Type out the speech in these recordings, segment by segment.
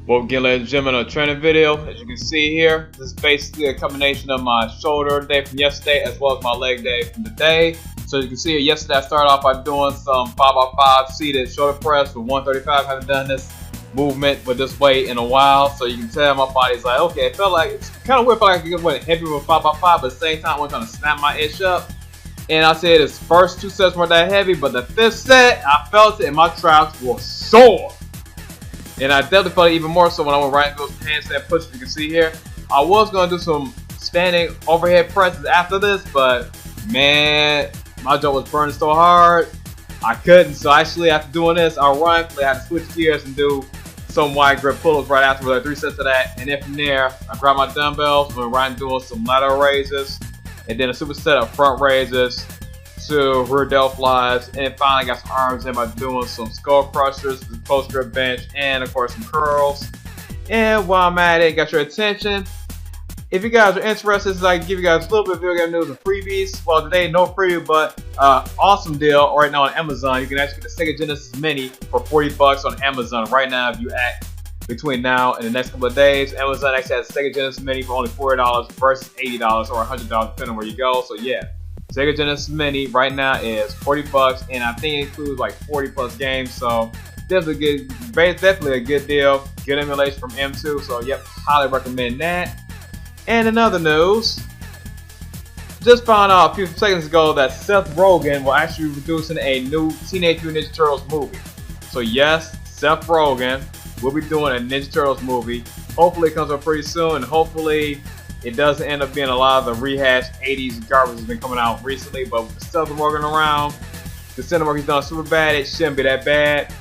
Well, again, ladies and gentlemen, a training video. As you can see here, this is basically a combination of my shoulder day from yesterday as well as my leg day from today. So you can see here, yesterday I started off by doing some 5x5 seated shoulder press with 135. I haven't done this movement with this weight in a while, so you can tell my body's like, okay, it felt like it's kind of weird. Felt like I could get heavy with 5x5, but at the same time, I'm trying to snap my itch up. And I said his first 2 sets weren't that heavy, but the 5th set, I felt it and my traps were sore. And I definitely felt it even more so when I went right into those handstand pushes. You can see here, I was going to do some standing overhead presses after this, but man, my jaw was burning so hard, I couldn't. So actually, after doing this, ironically, I had to switch gears and do some wide grip pull-ups right after, like 3 sets of that. And then from there, I grabbed my dumbbells, went right and doing some lateral raises, and then a superset of front raises to rear delt flies, and finally got some arms in by doing some skull crushers, the post grip bench, and of course some curls. And while I'm at it, got your attention. If you guys are interested, I can give you guys a little bit of video game news and freebies. Well, today no freebie, but awesome deal right now on Amazon. You can actually get the Sega Genesis Mini for 40 bucks on Amazon right now if you act between now and the next couple of days. Amazon actually has Sega Genesis Mini for only $40 versus $80 or $100 depending on where you go. So yeah, Sega Genesis Mini right now is 40 bucks, and I think it includes like 40 plus games. So definitely a good deal. Good emulation from M2. So yep, highly recommend that. And in other news, just found out a few seconds ago that Seth Rogen will actually be producing a new Teenage Mutant Ninja Turtles movie. So yes, Seth Rogen will be doing a Ninja Turtles movie. Hopefully it comes up pretty soon, and hopefully it doesn't end up being a lot of the rehashed 80s garbage that's been coming out recently. But with Seth Rogen around, considering what he's done super bad, it shouldn't be that bad.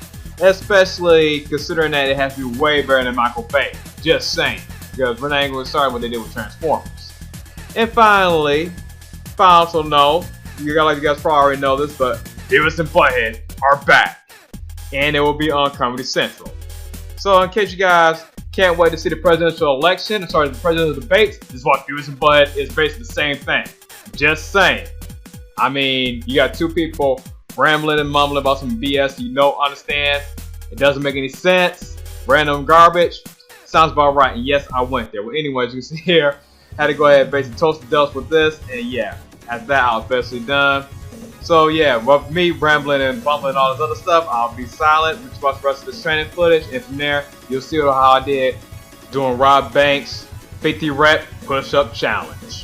Especially considering that it has to be way better than Michael Bay. Just saying. Because we're not even going to start what they did with Transformers. And finally, final note, you guys probably already know this, but Beavis and Butthead are back. And it will be on Comedy Central. So in case you guys can't wait to see the presidential election, the presidential debates, this is what Beavis and Butthead is basically the same thing. Just saying. I mean, you got 2 people rambling and mumbling about some BS you don't understand. It doesn't make any sense. Random garbage. Sounds about right. And yes, I went there. Well, anyways, you can see here, had to go ahead and basically toast the dust with this. And yeah, after that, I was basically done. So yeah, with me rambling and bumbling and all this other stuff, I'll be silent. Just watch the rest of this training footage. And from there, you'll see how I did doing Rob Banks' 50 rep push-up challenge.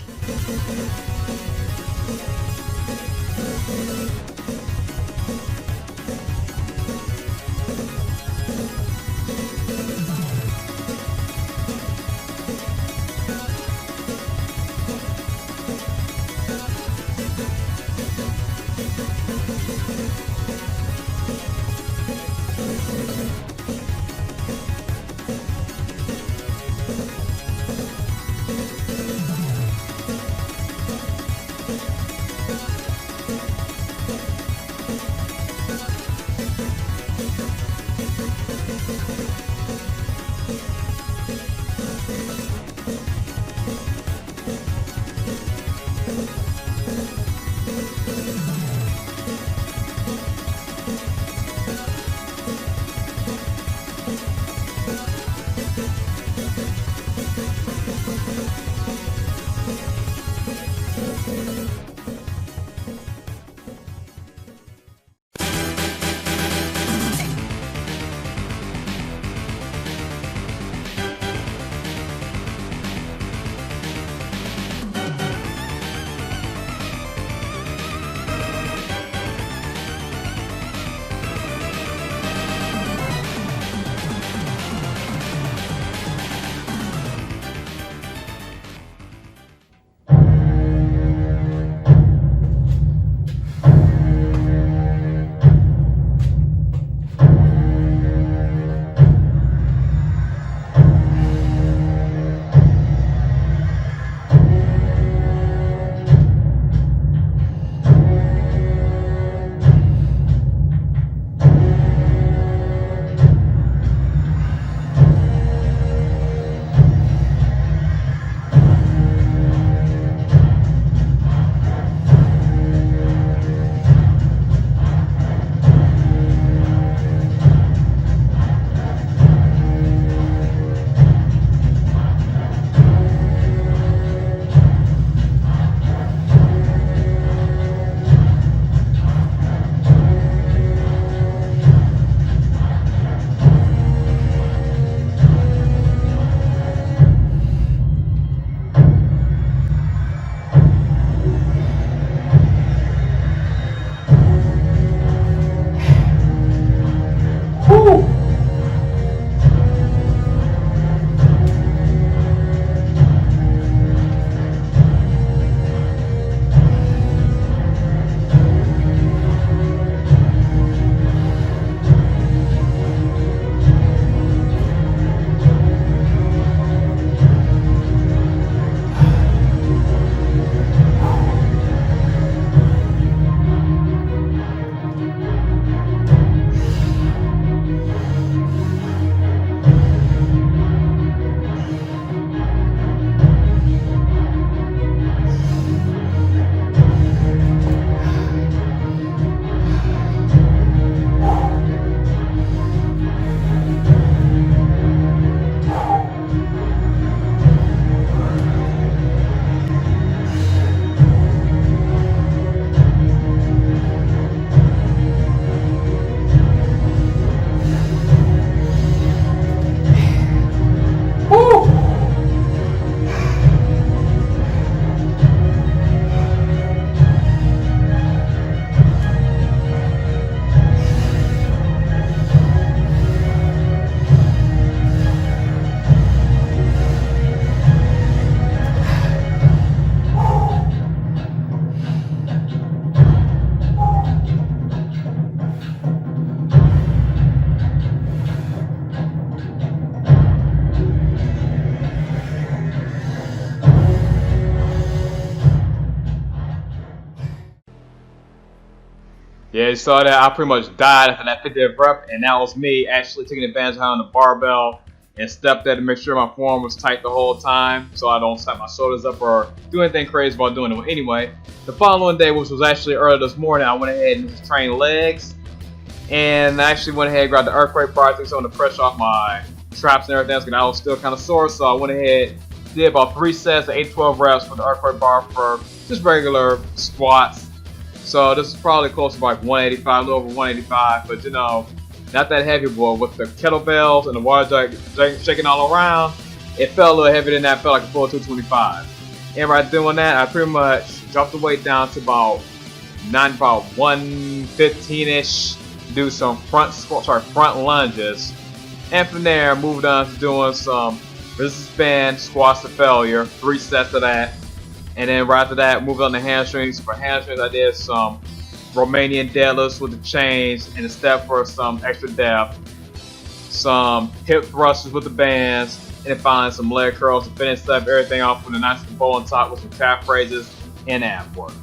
Yeah, you saw that. I pretty much died after that 50th rep, and that was me actually taking advantage of having the barbell and stepped there to make sure my form was tight the whole time so I don't set my shoulders up or do anything crazy while doing it. Well, anyway, the following day, which was actually early this morning, I went ahead and trained legs, and I actually went ahead and grabbed the earthquake bar, took some of the pressure off my traps and everything because I was still kind of sore, so I went ahead, did about 3 sets of 8-12 reps with the earthquake bar for just regular squats. So this is probably close to like 185, a little over 185, but you know, not that heavy, boy. With the kettlebells and the water jug shaking all around, it felt a little heavier than that. It felt like a full 225. And right doing that, I pretty much dropped the weight down to about 115-ish. Do some front lunges, and from there moved on to doing some resistance band squats to failure, 3 sets of that. And then right after that, moved on to hamstrings. For hamstrings, I did some Romanian deadlifts with the chains and a step for some extra depth, some hip thrusters with the bands, and then finally some leg curls to finish up everything off with a nice bow on top with some calf raises and ab work.